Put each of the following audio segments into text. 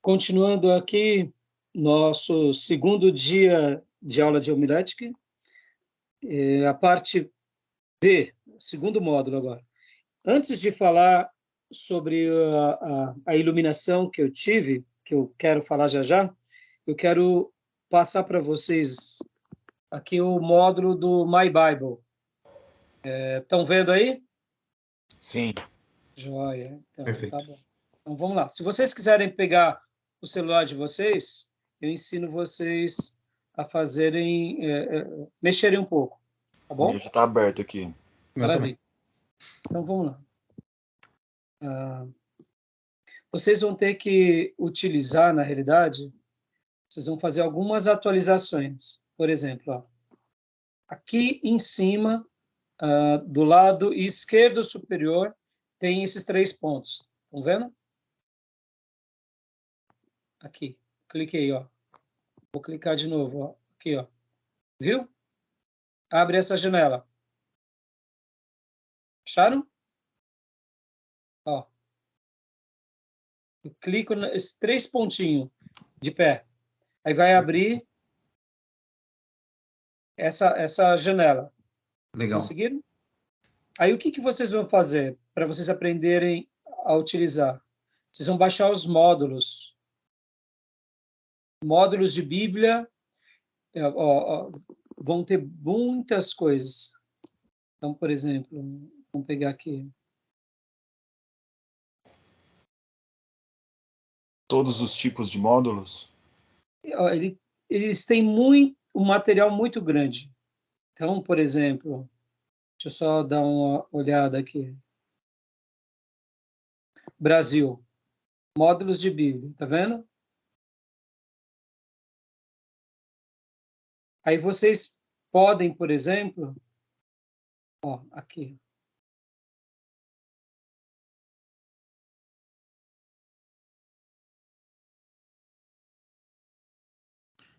Continuando aqui, nosso segundo dia de aula de homilética, a parte B, segundo módulo agora. Antes de falar sobre a iluminação que eu tive, que eu quero falar já, eu quero passar para vocês aqui o módulo do My Bible. Estão vendo aí? Sim. Joia. Então, Perfeito. tá bom. Então, vamos lá. Se vocês quiserem pegar o celular de vocês, eu ensino vocês a fazerem, mexerem um pouco, tá O bom? meu já está aberto aqui. Maravilha. Então, vamos lá. Vocês vão ter que utilizar, na realidade, vocês vão fazer algumas atualizações. Por exemplo, ó, aqui em cima, do lado esquerdo superior, tem esses 3 pontos. Estão vendo? Aqui. Cliquei, ó. Vou clicar de novo, ó. Aqui, ó. Viu? Abre essa janela. Acharam? Ó. Eu clico nesses 3 pontinhos de pé. Aí vai abrir essa janela. Legal. Conseguiram? Aí o que vocês vão fazer para vocês aprenderem a utilizar? Vocês vão baixar os módulos. Módulos de Bíblia. Vão ter muitas coisas. Então, por exemplo, vamos pegar aqui. Todos os tipos de módulos? Eles têm um material muito grande. Então, por exemplo, deixa eu só dar uma olhada aqui. Brasil. Módulos de Bíblia, tá vendo? Aí vocês podem, por exemplo, ó, aqui.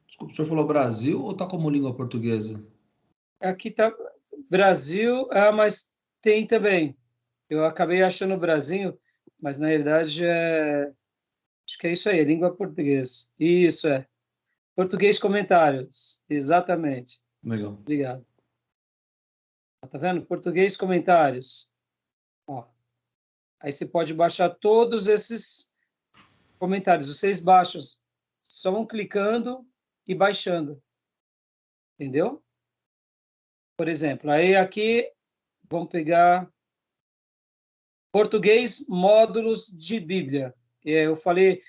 Desculpa, o senhor falou Brasil ou está como língua portuguesa? Aqui tá Brasil, mas tem também. Eu acabei achando Brasil, mas na realidade acho que é isso aí, língua portuguesa. Isso é. Português comentários, exatamente. Legal. Obrigado. Tá vendo? Português comentários. Ó. Aí você pode baixar todos esses comentários. Vocês baixam, só vão clicando e baixando. Entendeu? Por exemplo, aí aqui vamos pegar português, módulos de Bíblia. Eu falei,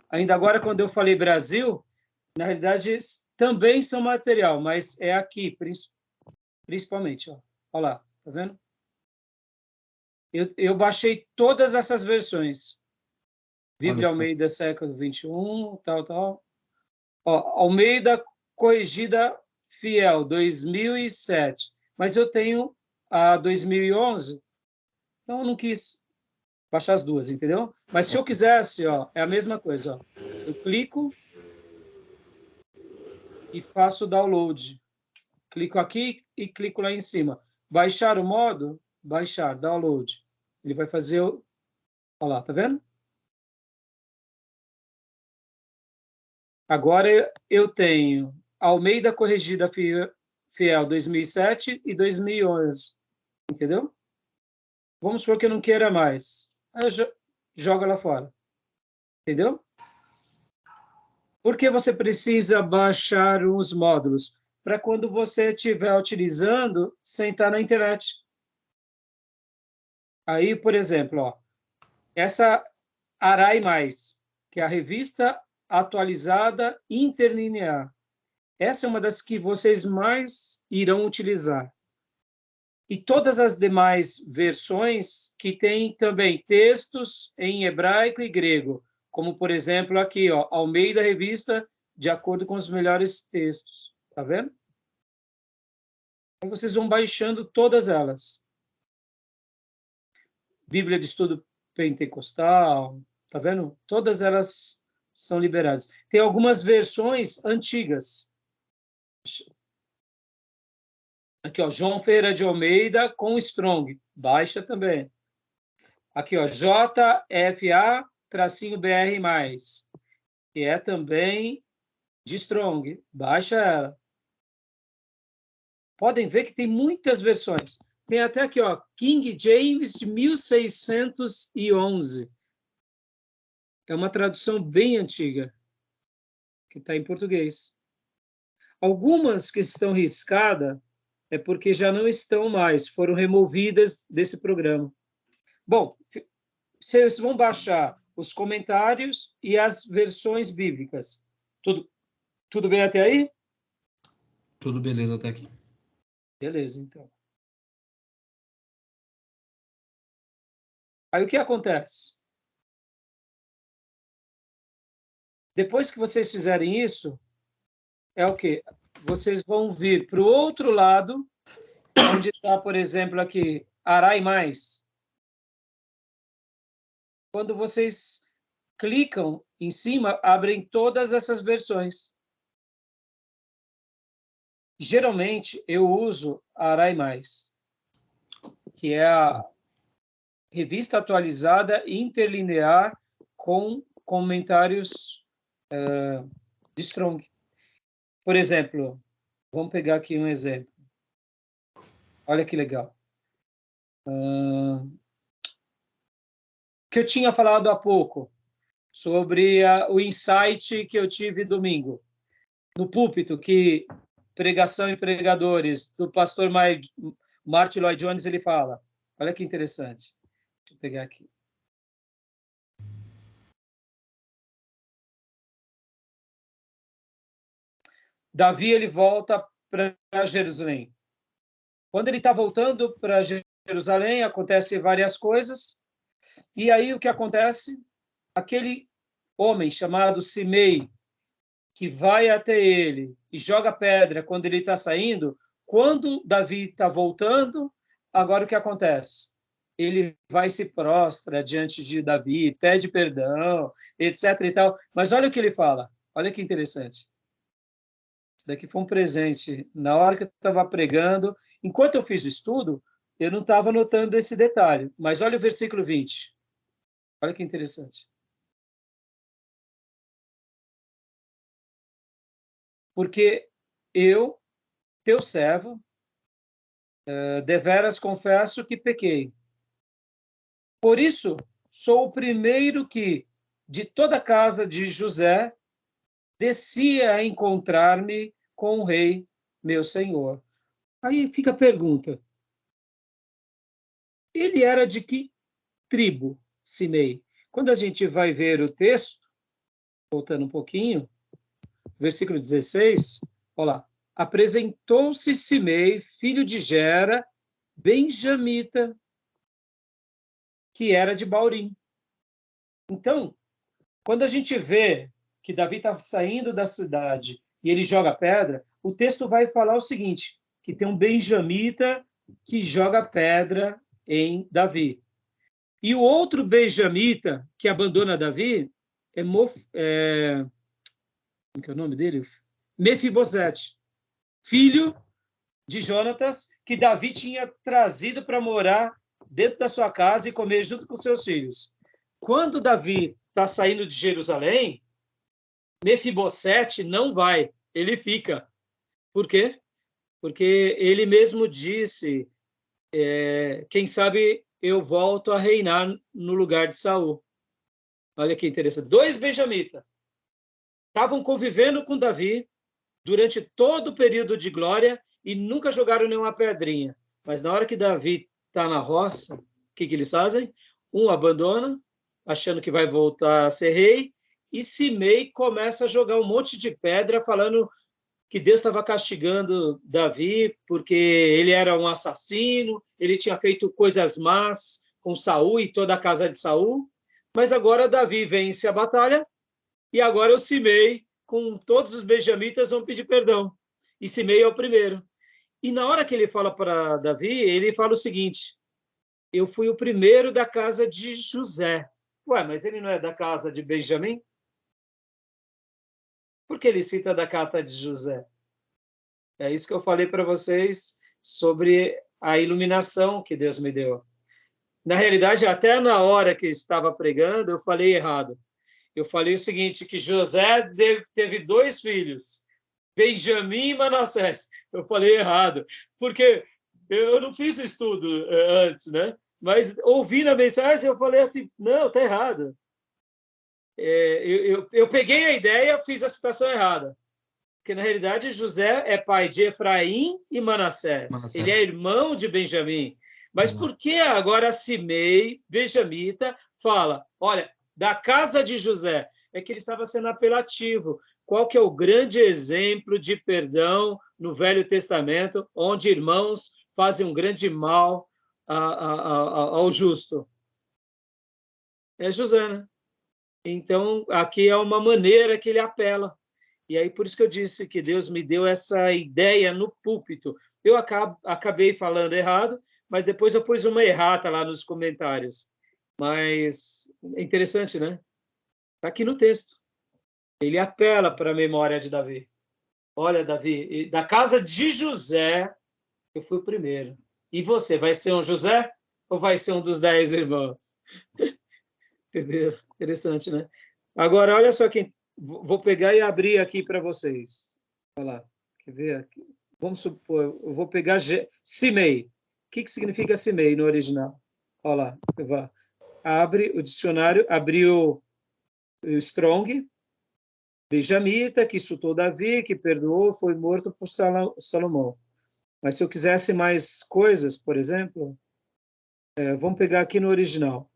ainda agora quando eu falei Brasil, na realidade também são material, mas é aqui, principalmente. Ó. Olha lá, tá vendo? Eu baixei todas essas versões. Bíblia Almeida século XXI, tal. Ó, Almeida Corrigida Fiel, 2007. Mas eu tenho a 2011, então eu não quis baixar as duas, entendeu? Mas se eu quisesse, ó, é a mesma coisa. Ó. Eu clico e faço o download. Clico aqui e clico lá em cima. Baixar o modo, baixar, download. Ele vai fazer o... Olha lá, tá vendo? Agora eu tenho Almeida Corrigida Fiel 2007 e 2011. Entendeu? Vamos supor que eu não queira mais. Aí eu jogo lá fora. Entendeu? Por que você precisa baixar os módulos? Para quando você estiver utilizando, sem estar na internet. Aí, por exemplo, ó, essa Arai Mais, que é a revista atualizada interlinear. Essa é uma das que vocês mais irão utilizar. E todas as demais versões que têm também textos em hebraico e grego, como, por exemplo, aqui, ó, Almeida Revista, de acordo com os melhores textos. Tá vendo? Então, vocês vão baixando todas elas. Bíblia de Estudo Pentecostal, tá vendo? Todas elas são liberadas. Tem algumas versões antigas. Aqui, ó, João Ferreira de Almeida com Strong. Baixa também. Aqui, ó, JFA-BR+. que é também de Strong. Baixa ela. Podem ver que tem muitas versões. Tem até aqui, ó, King James de 1611. É uma tradução bem antiga, que está em português. Algumas que estão riscadas é porque já não estão mais, foram removidas desse programa. Bom, vocês vão baixar os comentários e as versões bíblicas. Tudo bem até aí? Tudo beleza até aqui. Beleza, então. Aí o que acontece? Depois que vocês fizerem isso, é o quê? Vocês vão vir para o outro lado, onde está, por exemplo, aqui, Arai Mais. Quando vocês clicam em cima, abrem todas essas versões. Geralmente, eu uso Arai Mais, que é a revista atualizada interlinear com comentários de Strong. Por exemplo, vamos pegar aqui um exemplo. Olha que legal. Que eu tinha falado há pouco sobre o insight que eu tive domingo no púlpito, que pregação e pregadores do pastor Martin Lloyd Jones, ele fala. Olha que interessante. Deixa eu pegar aqui. Davi, ele volta para Jerusalém. Quando ele está voltando para Jerusalém, acontecem várias coisas. E aí o que acontece? Aquele homem chamado Simei, que vai até ele e joga pedra quando ele está saindo, quando Davi está voltando, agora o que acontece? Ele vai e se prostra diante de Davi, pede perdão, etc. e tal. Mas olha o que ele fala. Olha que interessante. Isso daqui foi um presente. Na hora que eu estava pregando, enquanto eu fiz o estudo, eu não estava notando esse detalhe. Mas olha o versículo 20. Olha que interessante. Porque eu, teu servo, deveras confesso que pequei. Por isso, sou o primeiro que, de toda a casa de José, descia a encontrar-me com o rei, meu senhor. Aí fica a pergunta. Ele era de que tribo, Simei? Quando a gente vai ver o texto, voltando um pouquinho, versículo 16, olha lá. Apresentou-se Simei, filho de Gera, benjamita, que era de Baurim. Então, quando a gente vê que Davi está saindo da cidade e ele joga pedra, o texto vai falar o seguinte, que tem um benjamita que joga pedra em Davi. E o outro benjamita que abandona Davi como é o nome dele? Mefibosete, filho de Jonatas, que Davi tinha trazido para morar dentro da sua casa e comer junto com seus filhos. Quando Davi está saindo de Jerusalém, Mefibosete não vai, ele fica. Por quê? Porque ele mesmo disse, quem sabe eu volto a reinar no lugar de Saul. Olha que interessante. 2 benjamitas estavam convivendo com Davi durante todo o período de glória e nunca jogaram nenhuma pedrinha. Mas na hora que Davi está na roça, o que eles fazem? Um abandona, achando que vai voltar a ser rei, e Simei começa a jogar um monte de pedra, falando que Deus estava castigando Davi porque ele era um assassino, ele tinha feito coisas más com Saul e toda a casa de Saul. Mas agora Davi vence a batalha e agora o Simei, com todos os benjamitas, vão pedir perdão. E Simei é o primeiro. E na hora que ele fala para Davi, ele fala o seguinte, eu fui o primeiro da casa de José. Ué, mas ele não é da casa de Benjamim? Por que ele cita da casa de José? É isso que eu falei para vocês sobre a iluminação que Deus me deu. Na realidade, até na hora que eu estava pregando, eu falei errado. Eu falei o seguinte, que José teve 2 filhos, Benjamim e Manassés. Eu falei errado, porque eu não fiz estudo antes, né? Mas ouvindo a mensagem, eu falei assim, não, está errado. Eu peguei a ideia, fiz a citação errada. Porque, na realidade, José é pai de Efraim e Manassés. Ele é irmão de Benjamim. Mas por que agora Simei, benjamita, fala, olha, da casa de José? É que ele estava sendo apelativo. Qual que é o grande exemplo de perdão no Velho Testamento, onde irmãos fazem um grande mal ao justo? É José, né? Então, aqui é uma maneira que ele apela. E aí, por isso que eu disse que Deus me deu essa ideia no púlpito. Eu acabei falando errado, mas depois eu pus uma errata lá nos comentários. Mas é interessante, né? Está aqui no texto. Ele apela para a memória de Davi. Olha, Davi, da casa de José, eu fui o primeiro. E você, vai ser um José ou vai ser um dos 10 irmãos? Entendeu? Interessante, né? Agora, olha só quem... Vou pegar e abrir aqui para vocês. Olha lá. Quer ver aqui? Vamos supor, eu vou pegar Simei. O que significa Simei no original? Olha lá. Abre o dicionário, abriu o Strong. Benjamita, que insultou Davi, que perdoou, foi morto por Salomão. Mas se eu quisesse mais coisas, por exemplo, vamos pegar aqui no original.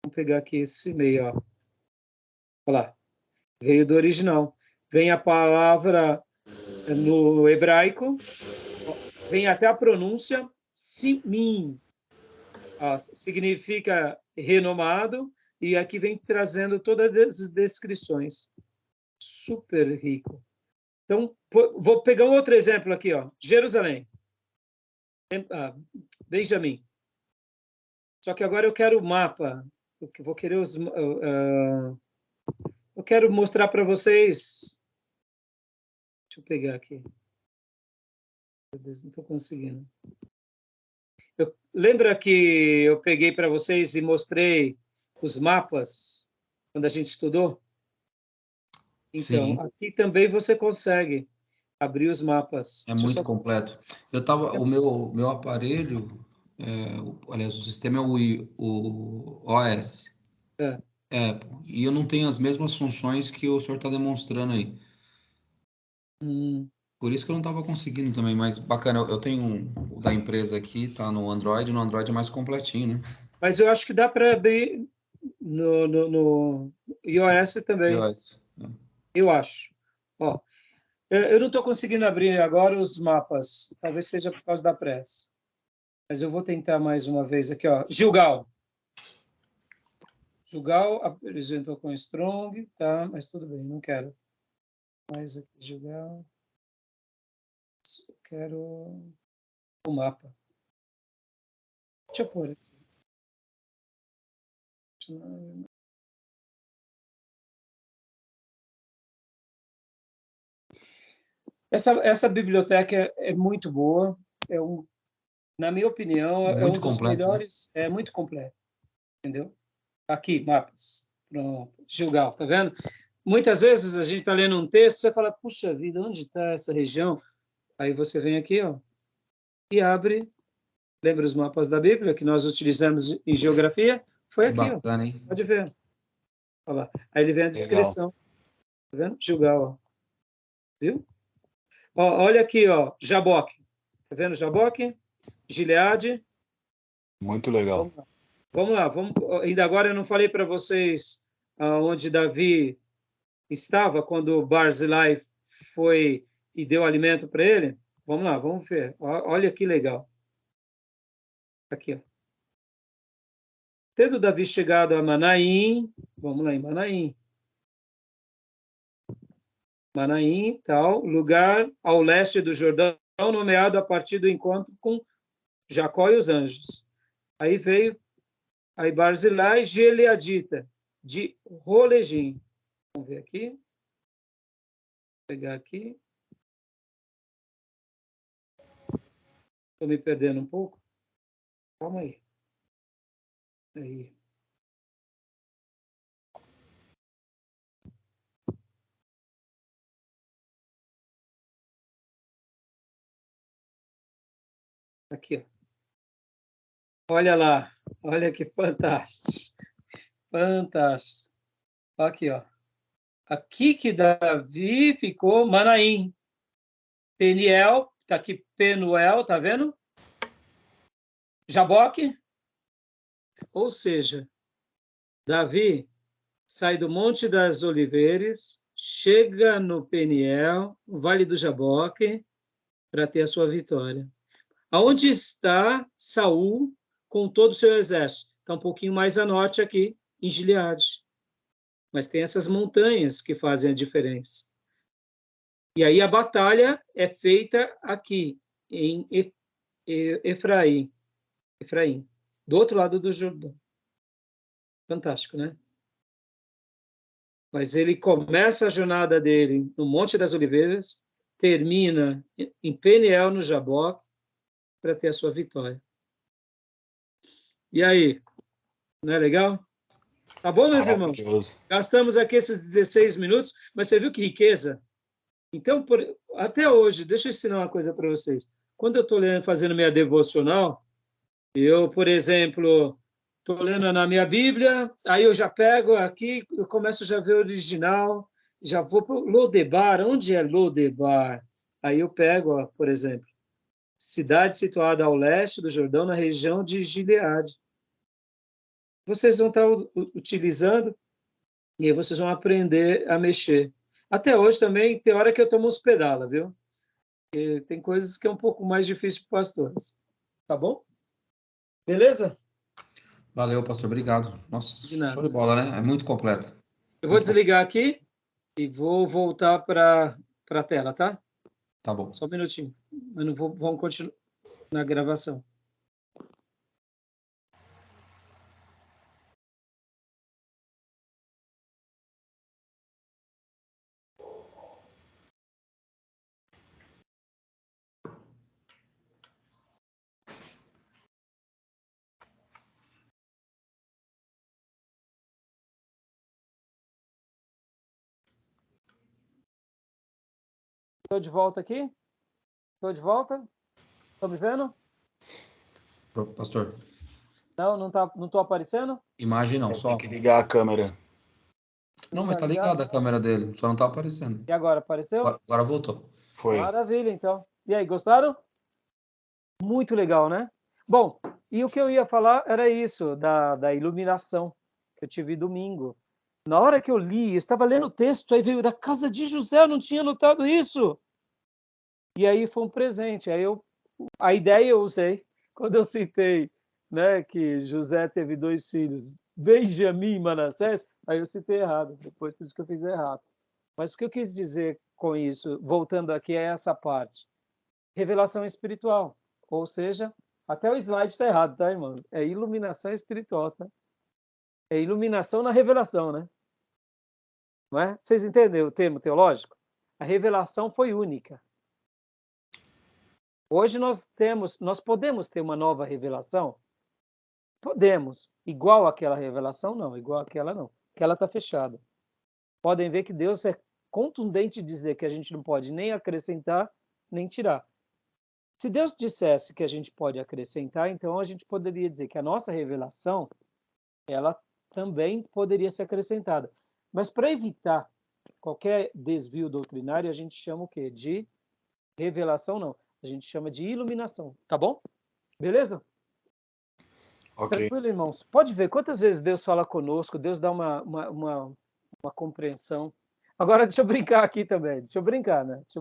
Vamos pegar aqui esse meio, ó. Olha lá. Veio do original. Vem a palavra no hebraico, vem até a pronúncia simim. Significa renomado, e aqui vem trazendo todas as descrições. Super rico. Então, vou pegar um outro exemplo aqui, ó. Jerusalém. Benjamim. Só que agora eu quero o mapa. Eu vou querer os... eu quero mostrar para vocês... Deixa eu pegar aqui. Meu Deus, não estou conseguindo. Lembra que eu peguei para vocês e mostrei os mapas quando a gente estudou? Então, sim, aqui também você consegue abrir os mapas. É muito completo. O meu aparelho, aliás, o sistema é o OS. E eu não tenho as mesmas funções que o senhor está demonstrando aí. Por isso que eu não estava conseguindo também, mas bacana. Eu tenho o da empresa aqui, tá no Android é mais completinho, né? Mas eu acho que dá para abrir no iOS também. iOS. Eu acho. Ó, eu não estou conseguindo abrir agora os mapas. Talvez seja por causa da pressa. Mas eu vou tentar mais uma vez aqui, ó. Gilgal. Gilgal apresentou com Strong, tá? Mas tudo bem, não quero. Mais aqui, Gilgal. Eu quero o mapa. Deixa eu pôr aqui. Essa biblioteca é muito boa. Na minha opinião, é um dos melhores. Né? É muito completo. Entendeu? Aqui, mapas. Pronto. Gilgal, tá vendo? Muitas vezes a gente está lendo um texto, você fala, puxa vida, onde está essa região? Aí você vem aqui, ó, e abre. Lembra os mapas da Bíblia que nós utilizamos em geografia? Foi aqui, bacana, ó. Hein? Pode ver. Olha lá. Aí ele vem a descrição. Legal. Tá vendo? Gilgal, ó. Viu? Ó, olha aqui, ó, Jaboque. Tá vendo Jaboque? Gileade. Muito legal. Vamos lá. Ainda agora eu não falei para vocês onde Davi estava quando Barzilai foi e deu alimento para ele. Vamos lá, vamos ver. Olha que legal. Aqui, ó. Tendo Davi chegado a Manaim, vamos lá em Manaim. Manaim, tal, lugar ao leste do Jordão, nomeado a partir do encontro com Jacó e os anjos. Aí veio Barzilai Gileadita, de Rolegim. Vamos ver aqui. Vou pegar aqui. Estou me perdendo um pouco. Calma aí. Aí. Aqui, ó. Olha lá, olha que fantástico. Fantástico. Aqui, ó. Aqui que Davi ficou Manaim. Peniel, tá aqui Penuel, tá vendo? Jaboque. Ou seja, Davi sai do Monte das Oliveiras, chega no Peniel, no Vale do Jaboque, para ter a sua vitória. Aonde está Saul com todo o seu exército? Está um pouquinho mais a norte aqui, em Gileade. Mas tem essas montanhas que fazem a diferença. E aí a batalha é feita aqui, em Efraim, do outro lado do Jordão. Fantástico, né? Mas ele começa a jornada dele no Monte das Oliveiras, termina em Peniel, no Jaboque, para ter a sua vitória. E aí? Não é legal? Tá bom, meus irmãos? Gastamos aqui esses 16 minutos, mas você viu que riqueza? Então, até hoje, deixa eu ensinar uma coisa para vocês. Quando eu estou fazendo minha devocional, eu, por exemplo, estou lendo na minha Bíblia, aí eu já pego aqui, eu começo já a ver o original, já vou para Lodebar. Onde é Lodebar? Aí eu pego, ó, por exemplo, cidade situada ao leste do Jordão, na região de Gileade. Vocês vão estar utilizando e aí vocês vão aprender a mexer. Até hoje também tem hora que eu tomo uns pedala, viu? E tem coisas que é um pouco mais difícil para pastores. Tá bom? Beleza? Valeu, pastor. Obrigado. Nossa, show de bola, né? É muito completo. Eu vou desligar aqui e vou voltar para a tela, tá? Tá bom. Só um minutinho. Eu não vou, vamos continuar na gravação. Estou de volta aqui? Estou de volta? Estão me vendo? Pastor. Não estou aparecendo? Imagem não, só. Tem que ligar a câmera. Não, mas tá ligada a câmera dele, só não tá aparecendo. E agora, apareceu? Agora voltou. Foi. Maravilha, então. E aí, gostaram? Muito legal, né? Bom, e o que eu ia falar era isso, da iluminação que eu tive domingo. Na hora que eu li, eu estava lendo o texto, aí veio da casa de José, eu não tinha notado isso. E aí foi um presente. Aí a ideia eu usei, quando eu citei, né, que José teve 2 filhos, Benjamim e Manassés, aí eu citei errado, depois por isso que eu fiz errado. Mas o que eu quis dizer com isso, voltando aqui, é essa parte. Revelação espiritual, ou seja, até o slide está errado, tá, irmãos? É iluminação espiritual, tá? É iluminação na revelação, né? Não é? Vocês entendem o termo teológico? A revelação foi única. Hoje nós podemos ter uma nova revelação? Podemos. Igual àquela revelação, não. Igual àquela, não. Aquela está fechada. Podem ver que Deus é contundente em dizer que a gente não pode nem acrescentar, nem tirar. Se Deus dissesse que a gente pode acrescentar, então a gente poderia dizer que a nossa revelação, ela também poderia ser acrescentada. Mas para evitar qualquer desvio doutrinário, a gente chama o quê? De revelação, não. A gente chama de iluminação, tá bom? Beleza? Ok. Tranquilo, irmãos. Pode ver quantas vezes Deus fala conosco, Deus dá uma compreensão. Agora, deixa eu brincar aqui também. Deixa eu brincar, né? Deixa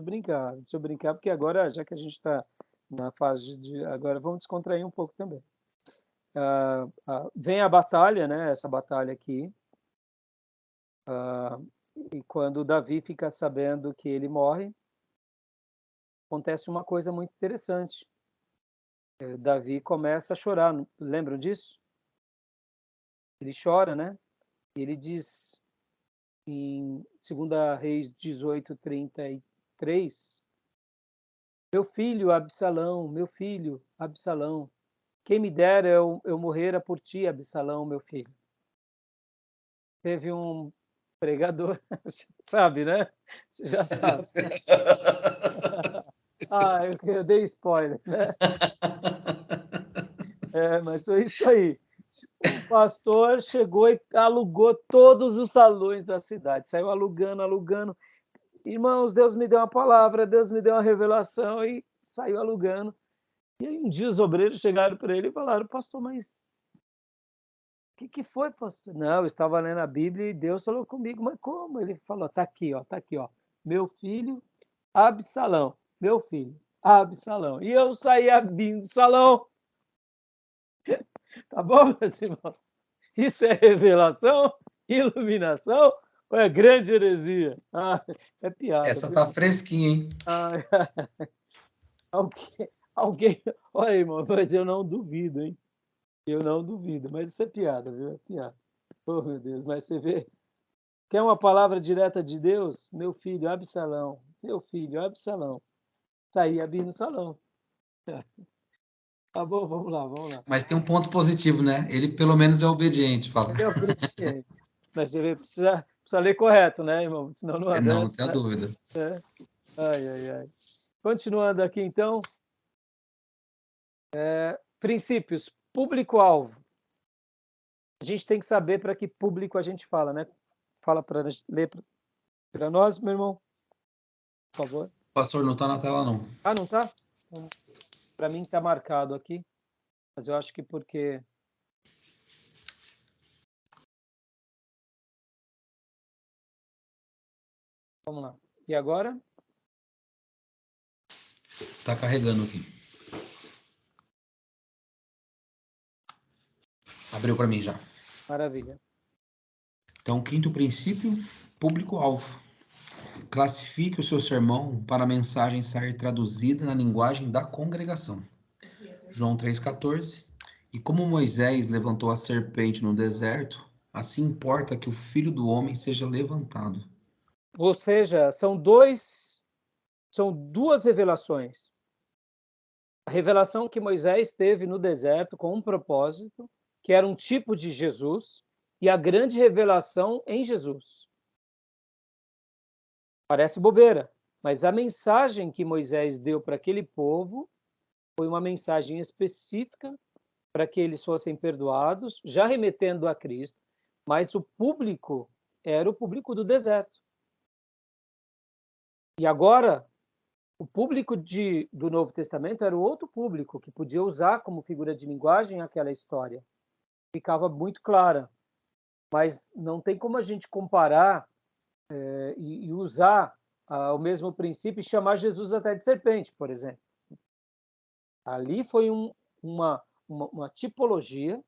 eu brincar, porque agora, já que a gente está na fase de... Agora, vamos descontrair um pouco também. Vem a batalha, né? Essa batalha aqui. E quando Davi fica sabendo que ele morre, acontece uma coisa muito interessante. Davi começa a chorar. Lembram disso? Ele chora, né? Ele diz em 2 Reis 18:33, meu filho Absalão, quem me dera eu morrera por ti, Absalão, meu filho. Teve um pregador, sabe, né? Você já sabe. Eu dei spoiler, né? Mas foi isso aí. O pastor chegou e alugou todos os salões da cidade. Saiu alugando. Irmãos, Deus me deu uma palavra, Deus me deu uma revelação e saiu alugando. E aí um dia os obreiros chegaram para ele e falaram, pastor, mas o que foi, pastor? Não, eu estava lendo a Bíblia e Deus falou comigo, mas como? Ele falou, tá aqui, ó, meu filho Absalão, meu filho Absalão. E eu saí abrindo o salão. Tá bom, meus irmãos? Isso é revelação, iluminação ou é grande heresia? É piada. Essa tá fresquinha, hein? Alguém... Olha, irmão, mas eu não duvido, hein? Eu não duvido. Mas isso é piada, viu? É piada. Oh, meu Deus, mas você vê... Quer uma palavra direta de Deus? Meu filho, Absalão. Meu filho, Absalão. Saí abrindo o salão. Tá bom, vamos lá. Mas tem um ponto positivo, né? Ele pelo menos é obediente, fala. Ele é obediente. Mas você precisa ler correto, né, irmão? Senão não avança. Não tenho dúvida. Ai. Continuando aqui, então. Princípios. Público-alvo. A gente tem que saber para que público a gente fala, né? Fala para ler para nós, meu irmão. Por favor. Pastor, não está na tela, não. Não está? Para mim está marcado aqui. Mas eu acho que porque... Vamos lá. E agora? Está carregando aqui. Abriu para mim já. Maravilha. Então, quinto princípio, público-alvo. Classifique o seu sermão para a mensagem sair traduzida na linguagem da congregação. João 3,14. E como Moisés levantou a serpente no deserto, assim importa que o Filho do Homem seja levantado. Ou seja, são duas revelações. A revelação que Moisés teve no deserto com um propósito, que era um tipo de Jesus, e a grande revelação em Jesus. Parece bobeira, mas a mensagem que Moisés deu para aquele povo foi uma mensagem específica para que eles fossem perdoados, já remetendo a Cristo, mas o público era o público do deserto. E agora, o público do Novo Testamento era o outro público que podia usar como figura de linguagem aquela história. Ficava muito clara. Mas não tem como a gente comparar e usar o mesmo princípio e chamar Jesus até de serpente, por exemplo. Ali foi uma tipologia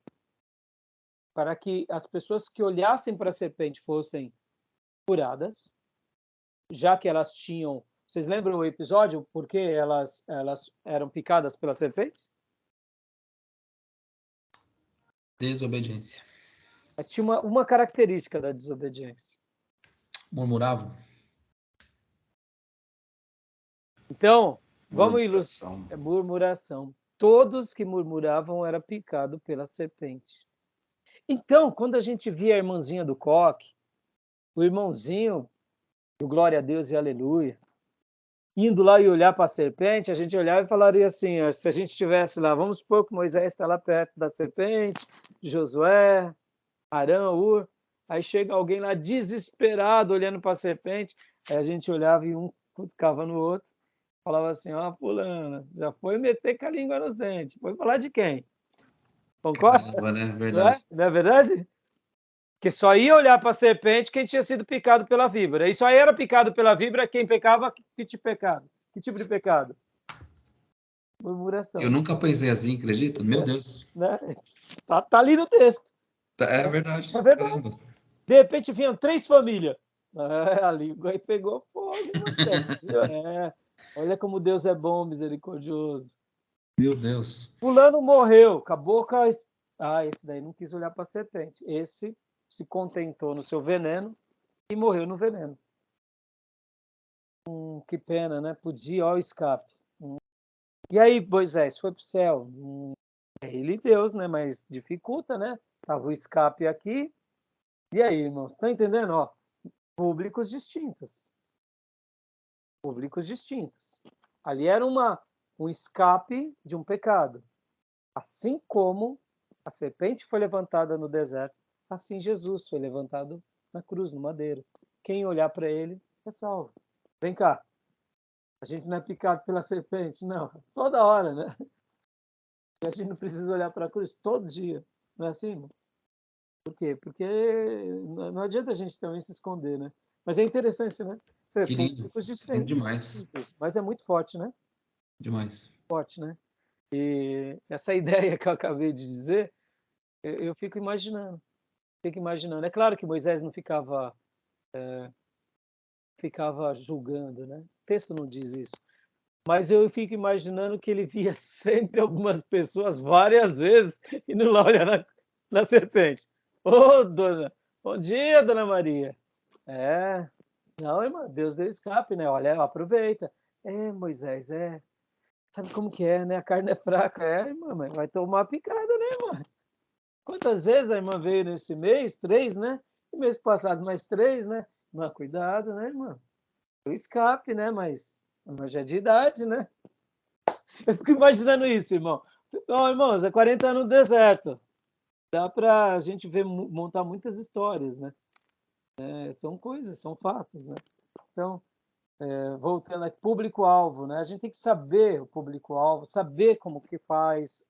para que as pessoas que olhassem para a serpente fossem curadas, já que elas tinham... Vocês lembram o episódio? Por que elas eram picadas pela serpente? Desobediência. Mas tinha uma característica da desobediência. Murmuravam. Então, vamos ilustrar. Murmuração. Todos que murmuravam eram picados pela serpente. Então, quando a gente via a irmãzinha do coque, o irmãozinho do glória a Deus e aleluia, indo lá e olhar para a serpente, a gente olhava e falaria assim, ó, se a gente estivesse lá, vamos supor que Moisés está lá perto da serpente, Josué, Arão, Ur, aí chega alguém lá desesperado olhando para a serpente, aí a gente olhava e um cutucava no outro, falava assim, fulana, já foi meter com a língua nos dentes, foi falar de quem? Concorda? Caramba, né? Verdade. Não é verdade? Que só ia olhar para a serpente quem tinha sido picado pela víbora. E só era picado pela víbora quem pecava. Que tipo de pecado? Que tipo de pecado? Murmuração. Eu nunca pensei assim, acredita? Meu Deus. Né? Tá ali no texto. É verdade. É verdade. Caramba. De repente vinham 3 famílias. A língua aí pegou fogo. Olha como Deus é bom, misericordioso. Meu Deus. Fulano morreu. Acabou com a... esse daí não quis olhar para a serpente. Esse se contentou no seu veneno e morreu no veneno. Que pena, né? Podia, ó, o escape. E aí, Moisés, foi para o céu. É ele Deus, né? Mas dificulta, né? Estava o escape aqui. E aí, irmãos, estão entendendo? Ó, públicos distintos. Públicos distintos. Ali era um escape de um pecado. Assim como a serpente foi levantada no deserto, assim Jesus foi levantado na cruz, no madeiro. Quem olhar para ele é salvo. Vem cá. A gente não é picado pela serpente, não. Toda hora, né? A gente não precisa olhar para a cruz todo dia. Não é assim, irmãos? Por quê? Porque não adianta a gente também se esconder, né? Mas é interessante, né? Você Que tem lindo. públicos Lindo diferentes, demais. mas é muito forte, né? Demais. Forte, né? E essa ideia que eu acabei de dizer, eu fico imaginando. Fico imaginando. É claro que Moisés não ficava julgando, né? O texto não diz isso. Mas eu fico imaginando que ele via sempre algumas pessoas várias vezes indo lá olhar na serpente. Ô, dona, bom dia, dona Maria. É, não, irmã, Deus deu escape, né? Olha, aproveita. É, Moisés, sabe como que é, né? A carne é fraca. É, irmã, mas vai tomar uma picada, né, irmã? Quantas vezes a irmã veio nesse mês? 3, né? E mês passado mais 3, né? Irmã, cuidado, né, irmã? O escape, né? Mas já é de idade, né? Eu fico imaginando isso, irmão. Então, irmãos, é 40 anos no deserto. Dá para a gente ver, montar muitas histórias, né? São coisas, são fatos, né? Então, voltando aqui, público-alvo, né? A gente tem que saber o público-alvo, saber como que faz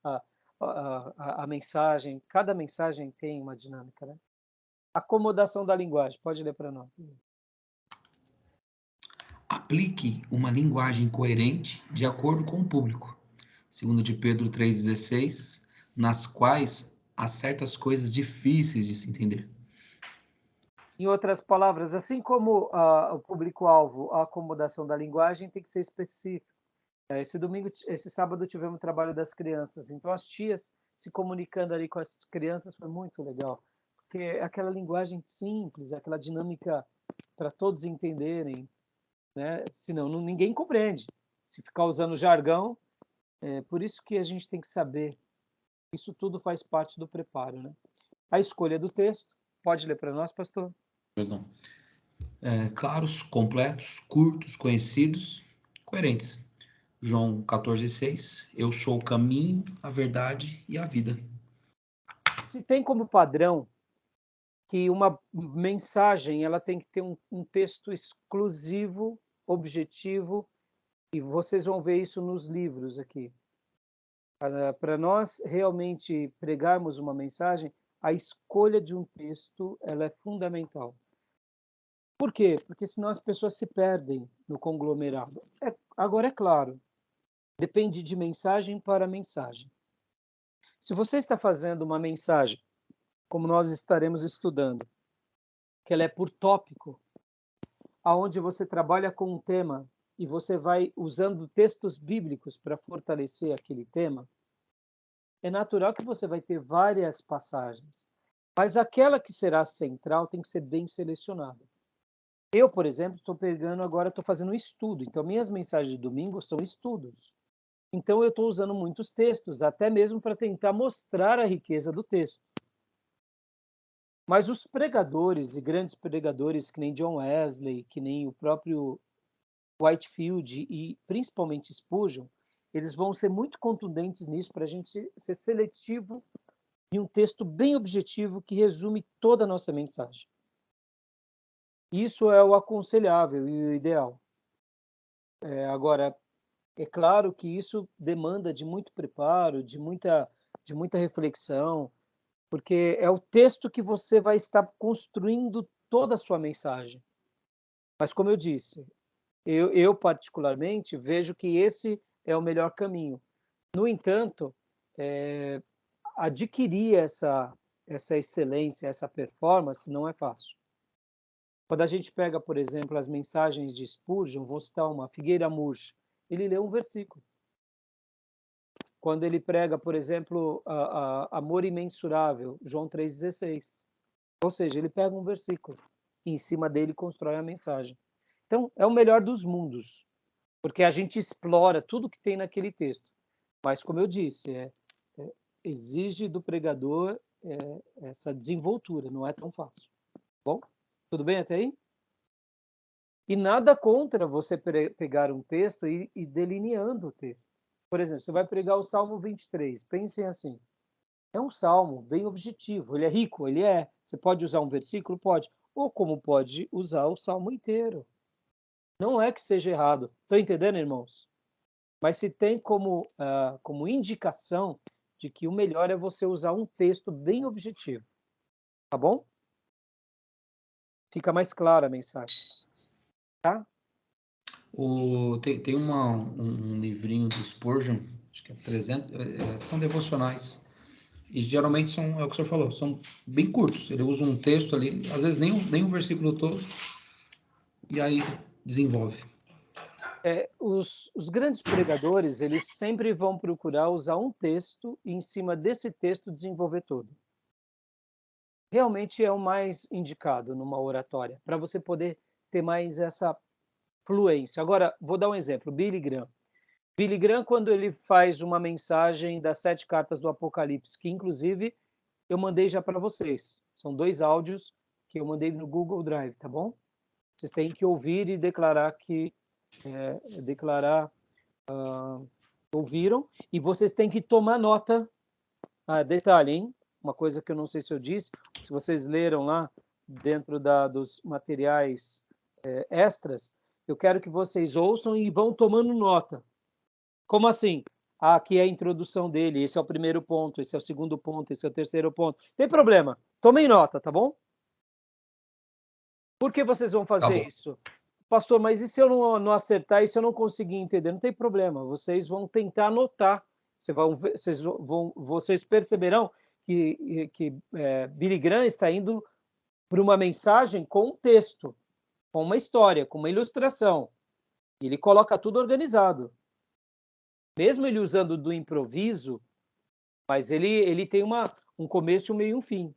a mensagem. Cada mensagem tem uma dinâmica, né? Acomodação da linguagem. Pode ler para nós. Aplique uma linguagem coerente de acordo com o público. Segundo de Pedro 3,16, nas quais há certas coisas difíceis de se entender. Em outras palavras, assim como o público-alvo, a acomodação da linguagem tem que ser específico. Esse sábado tivemos o trabalho das crianças, então as tias se comunicando ali com as crianças foi muito legal, porque aquela linguagem simples, aquela dinâmica para todos entenderem, né? Senão ninguém compreende. Se ficar usando jargão, por isso que a gente tem que saber. Isso tudo faz parte do preparo, né? A escolha do texto, pode ler para nós, pastor? Pois não. Claros, completos, curtos, conhecidos, coerentes. João 14,6, eu sou o caminho, a verdade e a vida. Se tem como padrão que uma mensagem ela tem que ter um texto exclusivo, objetivo, e vocês vão ver isso nos livros aqui. Para nós realmente pregarmos uma mensagem, a escolha de um texto ela é fundamental. Por quê? Porque senão as pessoas se perdem no conglomerado. Agora, é claro, depende de mensagem para mensagem. Se você está fazendo uma mensagem, como nós estaremos estudando, que ela é por tópico, aonde você trabalha com um tema e você vai usando textos bíblicos para fortalecer aquele tema, é natural que você vai ter várias passagens, mas aquela que será central tem que ser bem selecionada. Eu, por exemplo, estou fazendo um estudo, então minhas mensagens de domingo são estudos. Então eu estou usando muitos textos, até mesmo para tentar mostrar a riqueza do texto. Mas os pregadores, e grandes pregadores, que nem John Wesley, que nem o próprio Whitefield e principalmente Spurgeon, eles vão ser muito contundentes nisso para a gente ser seletivo em um texto bem objetivo que resume toda a nossa mensagem. Isso é o aconselhável e o ideal. Agora, é claro que isso demanda de muito preparo, de muita reflexão, porque é o texto que você vai estar construindo toda a sua mensagem. Mas, como eu disse, eu particularmente vejo que esse é o melhor caminho. No entanto, adquirir essa excelência, essa performance, não é fácil. Quando a gente pega, por exemplo, as mensagens de Spurgeon, vou citar uma, Figueira Murcha, ele lê um versículo. Quando ele prega, por exemplo, amor imensurável, João 3,16. Ou seja, ele pega um versículo e em cima dele constrói a mensagem. Então, é o melhor dos mundos, porque a gente explora tudo que tem naquele texto. Mas, como eu disse, exige do pregador essa desenvoltura, não é tão fácil. Bom, tudo bem até aí? E nada contra você pegar um texto e ir delineando o texto. Por exemplo, você vai pregar o Salmo 23. Pensem assim. É um salmo bem objetivo. Ele é rico, ele é. Você pode usar um versículo? Pode. Ou como pode usar o salmo inteiro. Não é que seja errado. Estão entendendo, irmãos? Mas se tem como indicação de que o melhor é você usar um texto bem objetivo. Tá bom? Fica mais clara a mensagem. Tá? Tem um livrinho do Spurgeon, acho que é 300, são devocionais. E geralmente é o que o senhor falou, são bem curtos. Ele usa um texto ali, às vezes nem um versículo todo, e aí desenvolve. Os grandes pregadores, eles sempre vão procurar usar um texto e em cima desse texto desenvolver todo. Realmente é o mais indicado numa oratória, para você poder ter mais essa fluência. Agora, vou dar um exemplo. Billy Graham. Billy Graham, quando ele faz uma mensagem das 7 cartas do Apocalipse, que inclusive eu mandei já para vocês. São 2 áudios que eu mandei no Google Drive, tá bom? Vocês têm que ouvir e declarar que ouviram, e vocês têm que tomar nota. Detalhe, hein? Uma coisa que eu não sei se eu disse, se vocês leram lá dentro dos materiais extras, eu quero que vocês ouçam e vão tomando nota. Como assim? Aqui é a introdução dele, esse é o primeiro ponto, esse é o segundo ponto, esse é o terceiro ponto. Tem problema, tomem nota, tá bom? Por que vocês vão fazer isso? Pastor, mas e se eu não acertar, e se eu não conseguir entender? Não tem problema, vocês vão tentar anotar. Vocês perceberão que Billy Graham está indo para uma mensagem com um texto, com uma história, com uma ilustração. Ele coloca tudo organizado. Mesmo ele usando do improviso, mas ele tem um começo, um meio e um fim.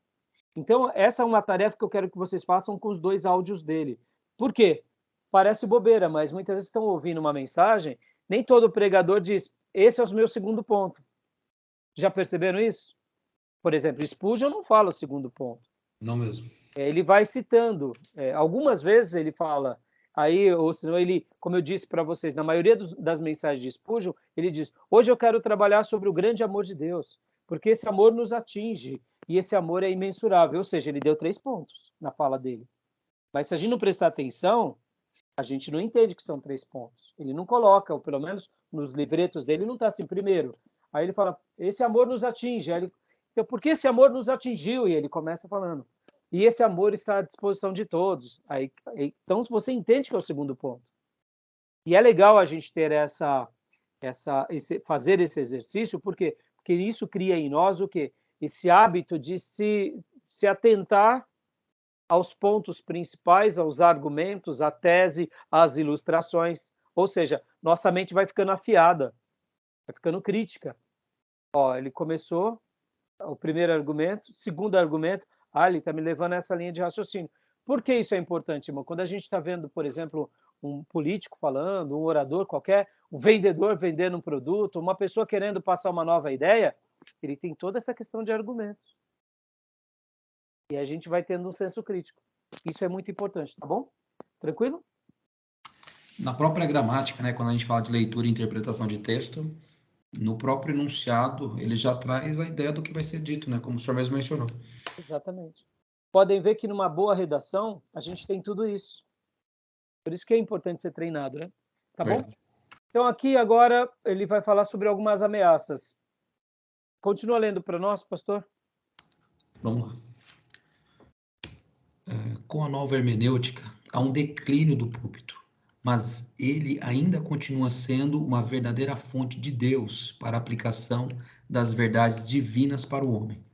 Então, essa é uma tarefa que eu quero que vocês façam com os 2 áudios dele. Por quê? Parece bobeira, mas muitas vezes estão ouvindo uma mensagem, nem todo pregador diz, esse é o meu segundo ponto. Já perceberam isso? Por exemplo, Spurgeon não fala o segundo ponto. Não mesmo. Ele vai citando. Algumas vezes ele fala, ou senão ele, como eu disse para vocês, na maioria das mensagens de Spurgeon, ele diz, hoje eu quero trabalhar sobre o grande amor de Deus, porque esse amor nos atinge, e esse amor é imensurável. Ou seja, ele deu 3 pontos na fala dele. Mas se a gente não prestar atenção, a gente não entende que são 3 pontos. Ele não coloca, ou pelo menos nos livretos dele, não está assim, primeiro. Aí ele fala, esse amor nos atinge. Então, por que esse amor nos atingiu? E ele começa falando, e esse amor está à disposição de todos. Então, você entende que é o segundo ponto. E é legal a gente ter fazer esse exercício, porque isso cria em nós o quê? Esse hábito de se atentar aos pontos principais, aos argumentos, à tese, às ilustrações. Ou seja, nossa mente vai ficando afiada, vai ficando crítica. Ele começou o primeiro argumento, segundo argumento, ele está me levando a essa linha de raciocínio. Por que isso é importante, irmão? Quando a gente está vendo, por exemplo, um político falando, um orador qualquer, um vendedor vendendo um produto, uma pessoa querendo passar uma nova ideia, ele tem toda essa questão de argumentos. E a gente vai tendo um senso crítico. Isso é muito importante, tá bom? Tranquilo? Na própria gramática, né, quando a gente fala de leitura e interpretação de texto, no próprio enunciado, ele já traz a ideia do que vai ser dito, né, como o senhor mesmo mencionou. Exatamente. Podem ver que numa boa redação, a gente tem tudo isso. Por isso que é importante ser treinado, né? Tá bom? Então aqui agora ele vai falar sobre algumas ameaças. Continua lendo para nós, pastor? Vamos lá. Com a nova hermenêutica, há um declínio do púlpito, mas ele ainda continua sendo uma verdadeira fonte de Deus para a aplicação das verdades divinas para o homem.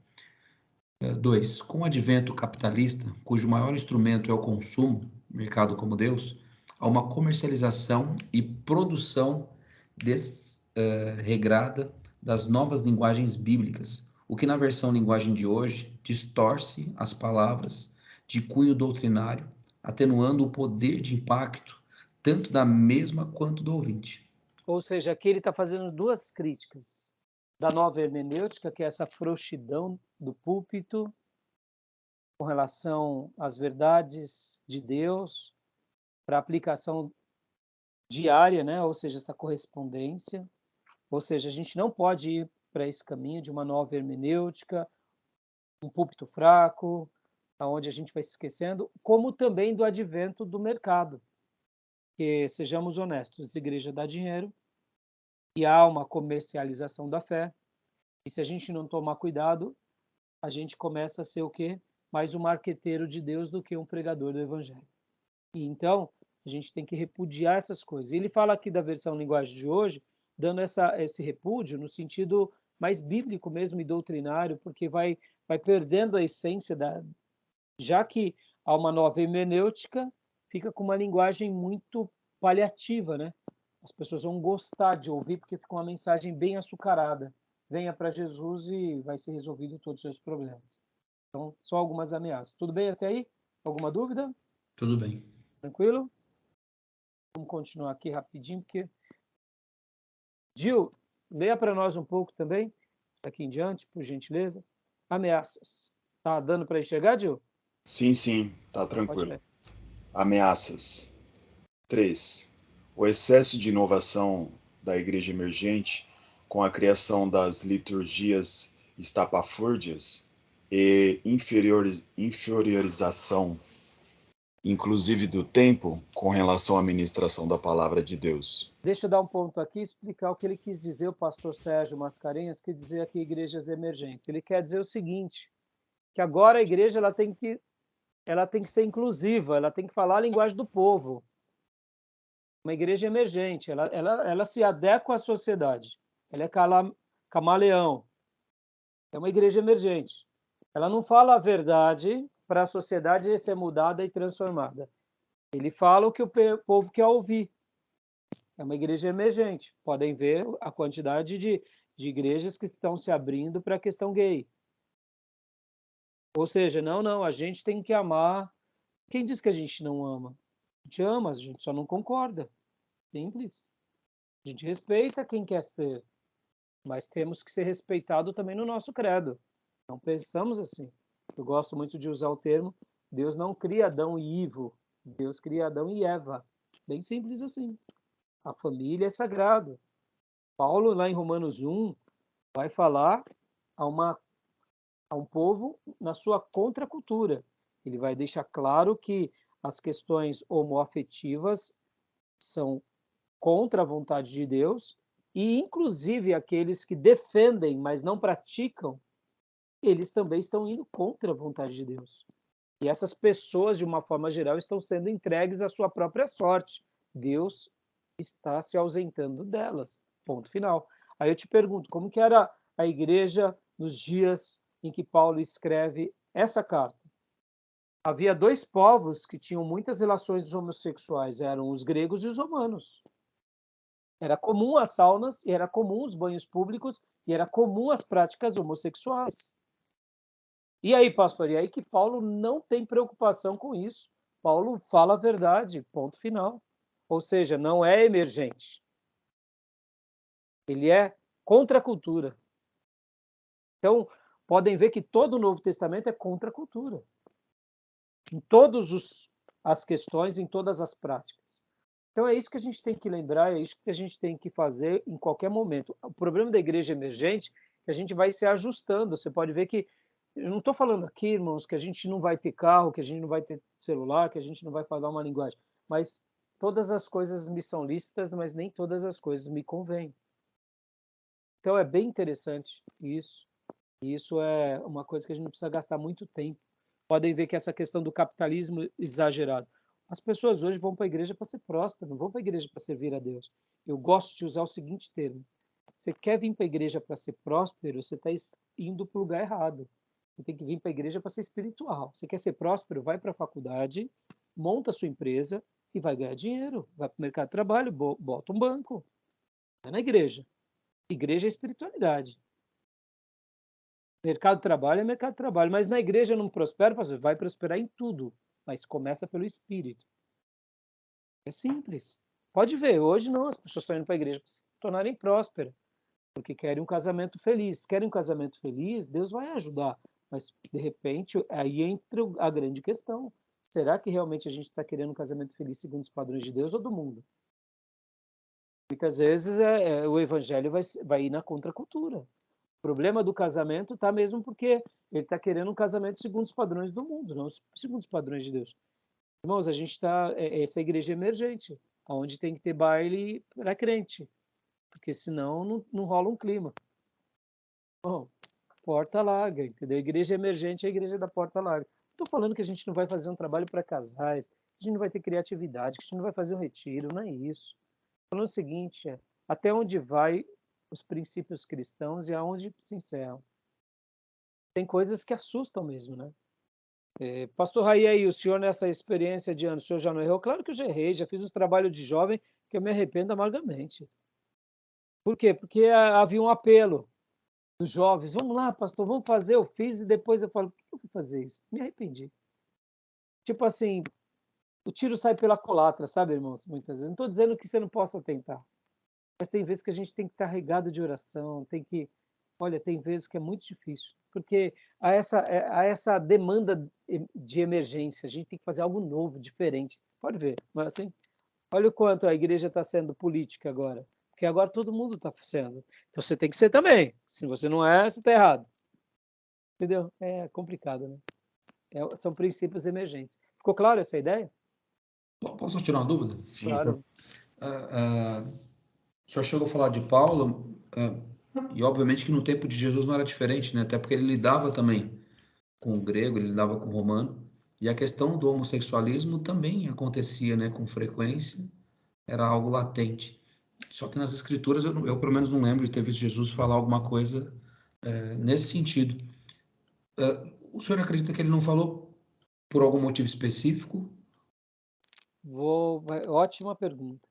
2. Com o advento capitalista, cujo maior instrumento é o consumo, mercado como Deus, há uma comercialização e produção desregrada das novas linguagens bíblicas, o que na versão linguagem de hoje distorce as palavras de cunho doutrinário, atenuando o poder de impacto tanto da mesma quanto do ouvinte. Ou seja, aqui ele está fazendo 2 críticas da nova hermenêutica, que é essa frouxidão do púlpito com relação às verdades de Deus para aplicação diária, né? Ou seja, essa correspondência, Ou seja, a gente não pode ir para esse caminho de uma nova hermenêutica, um púlpito fraco, onde a gente vai se esquecendo, como também do advento do mercado. Que, sejamos honestos, a igreja dá dinheiro e há uma comercialização da fé. E se a gente não tomar cuidado, a gente começa a ser o quê? Mais um marqueteiro de Deus do que um pregador do evangelho. E então, a gente tem que repudiar essas coisas. E ele fala aqui da versão linguagem de hoje, dando esse repúdio no sentido mais bíblico mesmo e doutrinário, porque vai perdendo a essência já que há uma nova hermenêutica, fica com uma linguagem muito paliativa, né? As pessoas vão gostar de ouvir porque fica uma mensagem bem açucarada. Venha para Jesus e vai ser resolvido todos os seus problemas. Então, só algumas ameaças. Tudo bem até aí? Alguma dúvida? Tudo bem. Tranquilo? Vamos continuar aqui rapidinho, porque... Gil, leia para nós um pouco também, daqui em diante, por gentileza. Ameaças. Tá dando para enxergar, Gil? Sim, tá tranquilo. Ameaças. 3. O excesso de inovação da igreja emergente, com a criação das liturgias estapafúrdias e inferiorização, inclusive do tempo, com relação à ministração da palavra de Deus. Deixa eu dar um ponto aqui e explicar o que ele quis dizer, o pastor Sérgio Mascarenhas, que dizer aqui igrejas emergentes. Ele quer dizer o seguinte, que agora a igreja ela tem que ser inclusiva, ela tem que falar a linguagem do povo. Uma igreja emergente, ela se adequa à sociedade, ela é camaleão, é uma igreja emergente. Ela não fala a verdade para a sociedade ser mudada e transformada. Ele fala o que o povo quer ouvir. É uma igreja emergente. Podem ver a quantidade de igrejas que estão se abrindo para a questão gay. Ou seja, não, a gente tem que amar. Quem diz que a gente não ama? A gente ama, a gente só não concorda. Simples. A gente respeita quem quer ser, mas temos que ser respeitado também no nosso credo. Não pensamos assim. Eu gosto muito de usar o termo Deus não cria Adão e Ivo, Deus cria Adão e Eva. Bem simples assim. A família é sagrada. Paulo, lá em Romanos 1, vai falar a um povo na sua contracultura. Ele vai deixar claro que as questões homoafetivas são contra a vontade de Deus e, inclusive, aqueles que defendem, mas não praticam, eles também estão indo contra a vontade de Deus. E essas pessoas, de uma forma geral, estão sendo entregues à sua própria sorte. Deus está se ausentando delas. Ponto final. Aí eu te pergunto, como que era a igreja nos dias em que Paulo escreve essa carta? Havia dois povos que tinham muitas relações homossexuais, eram os gregos e os romanos. Era comum as saunas, e era comum os banhos públicos, e era comum as práticas homossexuais. E aí, pastor, e aí que Paulo não tem preocupação com isso. Paulo fala a verdade, ponto final. Ou seja, não é emergente. Ele é contra a cultura. Então, podem ver que todo o Novo Testamento é contra a cultura. Em todas as questões, em todas as práticas. Então, é isso que a gente tem que lembrar, é isso que a gente tem que fazer em qualquer momento. O problema da igreja emergente é que a gente vai se ajustando. Você pode ver que, eu não estou falando aqui, irmãos, que a gente não vai ter carro, que a gente não vai ter celular, que a gente não vai falar uma linguagem. Mas todas as coisas me são lícitas, mas nem todas as coisas me convêm. Então, é bem interessante isso. E isso é uma coisa que a gente não precisa gastar muito tempo. Podem ver que essa questão do capitalismo exagerado. As pessoas hoje vão para a igreja para ser prósperas, não vão para a igreja para servir a Deus. Eu gosto de usar o seguinte termo. Você quer vir para a igreja para ser próspero, você está indo para o lugar errado. Você tem que vir para a igreja para ser espiritual. Você quer ser próspero, vai para a faculdade, monta a sua empresa e vai ganhar dinheiro. Vai para o mercado de trabalho, bota um banco. É na igreja. Igreja é espiritualidade. Mercado de trabalho é mercado de trabalho, mas na igreja não prospera, pastor, vai prosperar em tudo, mas começa pelo Espírito. É simples. Pode ver, hoje não, as pessoas estão indo para a igreja para se tornarem prósperas, porque querem um casamento feliz. Querem um casamento feliz, Deus vai ajudar, mas de repente aí entra a grande questão. Será que realmente a gente está querendo um casamento feliz segundo os padrões de Deus ou do mundo? Muitas vezes o evangelho vai ir na contracultura. O problema do casamento está mesmo porque ele está querendo um casamento segundo os padrões do mundo, não segundo os padrões de Deus. Irmãos, a gente está... essa igreja emergente, onde tem que ter baile para crente, porque senão não rola um clima. Bom, porta larga, entendeu? A igreja emergente é a igreja da porta larga. Estou falando que a gente não vai fazer um trabalho para casais, que a gente não vai ter criatividade, que a gente não vai fazer um retiro, não é isso. Falando o seguinte, até onde vai os princípios cristãos e aonde se encerram. Tem coisas que assustam mesmo, né? Pastor Raí, aí, o senhor nessa experiência de anos, o senhor já não errou? Claro que eu já errei, já fiz os trabalhos de jovem que eu me arrependo amargamente. Por quê? Porque havia um apelo dos jovens, vamos lá, pastor, vamos fazer, eu fiz, e depois eu falo, por que eu fui fazer isso? Me arrependi. Tipo assim, o tiro sai pela culatra, sabe, irmãos? Muitas vezes. Não estou dizendo que você não possa tentar, mas tem vezes que a gente tem que estar regado de oração, tem vezes que é muito difícil, porque há essa demanda de emergência, a gente tem que fazer algo novo, diferente. Pode ver, mas assim, olha o quanto a igreja está sendo política agora, porque agora todo mundo está sendo. Então você tem que ser também. Se você não é, você está errado. Entendeu? É complicado, né? São princípios emergentes. Ficou claro essa ideia? Posso tirar uma dúvida? Sim. Claro. O senhor chegou a falar de Paulo, e obviamente que no tempo de Jesus não era diferente, né? Até porque ele lidava também com o grego, ele lidava com o romano, e a questão do homossexualismo também acontecia, né, com frequência, era algo latente. Só que nas escrituras eu pelo menos não lembro de ter visto Jesus falar alguma coisa nesse sentido. O senhor acredita que ele não falou por algum motivo específico? Ótima pergunta.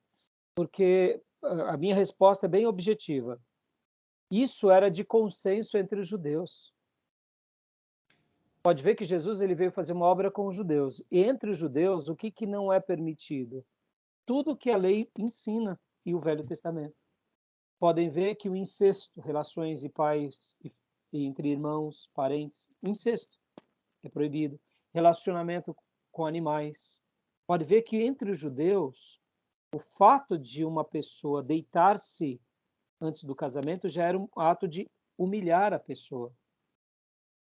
Porque a minha resposta é bem objetiva. Isso era de consenso entre os judeus. Pode ver que Jesus ele veio fazer uma obra com os judeus. E entre os judeus, o que não é permitido? Tudo que a lei ensina e o Velho Testamento. Podem ver que o incesto, relações de pais entre irmãos, parentes, o incesto é proibido. Relacionamento com animais. Pode ver que entre os judeus, o fato de uma pessoa deitar-se antes do casamento já era um ato de humilhar a pessoa.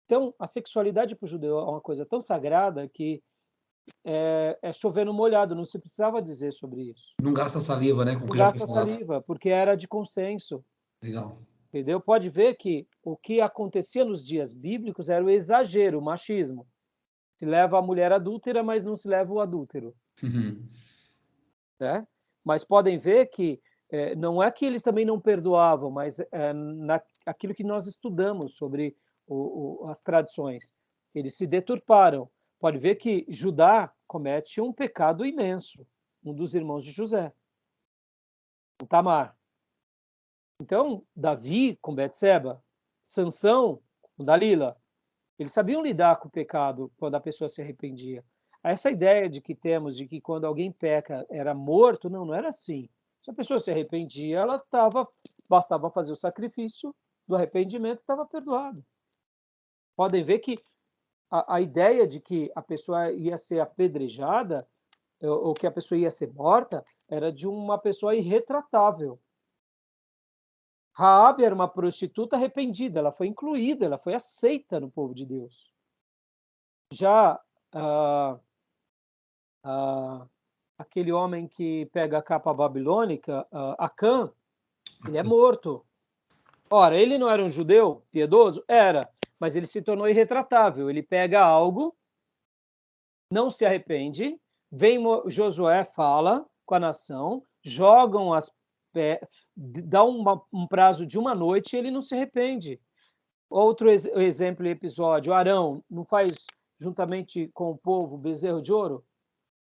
Então, a sexualidade para o judeu é uma coisa tão sagrada que é chover no molhado, não se precisava dizer sobre isso. Não gasta saliva, né? Com o Não que já foi gasta falado. saliva, porque era de consenso. Legal. Entendeu? Pode ver que o que acontecia nos dias bíblicos era o exagero, o machismo. Se leva a mulher adúltera, mas não se leva o adúltero. Né? Mas podem ver que não é que eles também não perdoavam, mas aquilo que nós estudamos sobre as tradições, eles se deturparam. Pode ver que Judá comete um pecado imenso, um dos irmãos de José, o Tamar. Então, Davi com Betseba, Sansão com Dalila, eles sabiam lidar com o pecado quando a pessoa se arrependia. Essa ideia de que temos de que quando alguém peca era morto, não era assim. Se a pessoa se arrependia, bastava fazer o sacrifício do arrependimento e estava perdoado. Podem ver que a ideia de que a pessoa ia ser apedrejada ou que a pessoa ia ser morta era de uma pessoa irretratável. Raabe era uma prostituta arrependida, ela foi incluída, ela foi aceita no povo de Deus. Já aquele homem que pega a capa babilônica, Acã, ele é morto. Ora, ele não era um judeu piedoso? Era, mas ele se tornou irretratável. Ele pega algo, não se arrepende, vem Josué, fala com a nação, jogam dá um prazo de uma noite e ele não se arrepende. Outro exemplo e episódio, Arão não faz juntamente com o povo bezerro de ouro?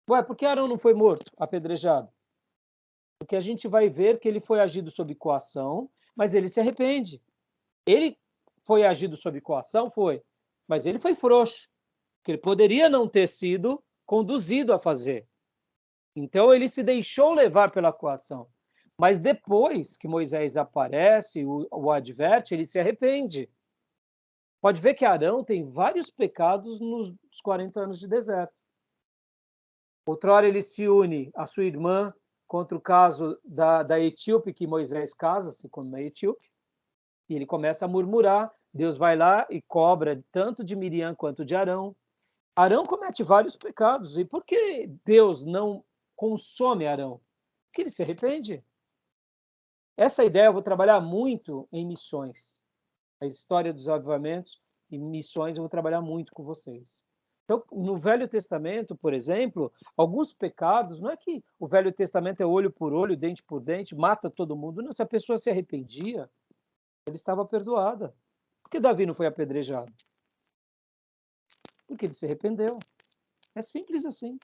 Ué, por que Arão não foi morto, apedrejado? Porque a gente vai ver que ele foi agido sob coação, mas ele se arrepende. Ele foi agido sob coação? Foi. Mas ele foi frouxo, porque ele poderia não ter sido conduzido a fazer. Então ele se deixou levar pela coação. Mas depois que Moisés aparece, o adverte, ele se arrepende. Pode ver que Arão tem vários pecados nos 40 anos de deserto. Outrora ele se une à sua irmã, contra o caso da etíope, que Moisés casa-se com uma etíope, e ele começa a murmurar. Deus vai lá e cobra tanto de Miriam quanto de Arão. Arão comete vários pecados. E por que Deus não consome Arão? Porque ele se arrepende. Essa ideia eu vou trabalhar muito em missões. A história dos avivamentos e missões eu vou trabalhar muito com vocês. Então, no Velho Testamento, por exemplo, alguns pecados, não é que o Velho Testamento é olho por olho, dente por dente, mata todo mundo. Não, se a pessoa se arrependia, ele estava perdoada. Por que Davi não foi apedrejado? Porque ele se arrependeu. É simples assim.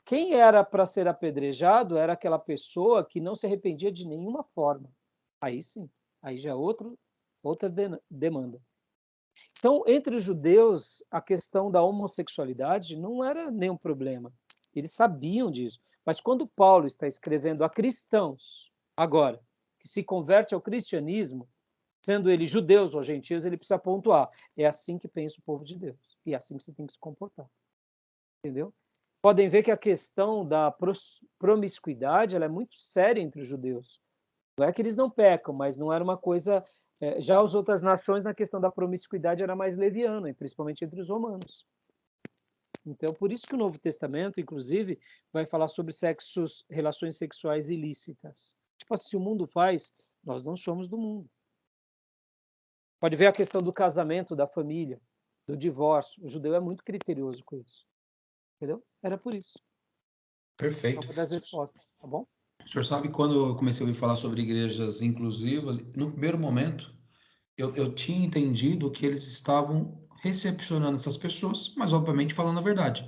Quem era para ser apedrejado era aquela pessoa que não se arrependia de nenhuma forma. Aí sim, aí já é outra demanda. Então, entre os judeus, a questão da homossexualidade não era nenhum problema. Eles sabiam disso. Mas quando Paulo está escrevendo a cristãos, agora, que se converte ao cristianismo, sendo eles judeus ou gentios, ele precisa pontuar. É assim que pensa o povo de Deus. E é assim que você tem que se comportar. Entendeu? Podem ver que a questão da promiscuidade ela é muito séria entre os judeus. Não é que eles não pecam, mas não era uma coisa... Já as outras nações, na questão da promiscuidade, era mais leviana, principalmente entre os romanos. Então, por isso que o Novo Testamento, inclusive, vai falar sobre relações sexuais ilícitas. Tipo assim, se o mundo faz, nós não somos do mundo. Pode ver a questão do casamento, da família, do divórcio. O judeu é muito criterioso com isso. Entendeu? Era por isso. Perfeito. É uma das respostas, tá bom? O senhor sabe, quando eu comecei a ouvir falar sobre igrejas inclusivas, no primeiro momento, eu tinha entendido que eles estavam recepcionando essas pessoas, mas obviamente falando a verdade.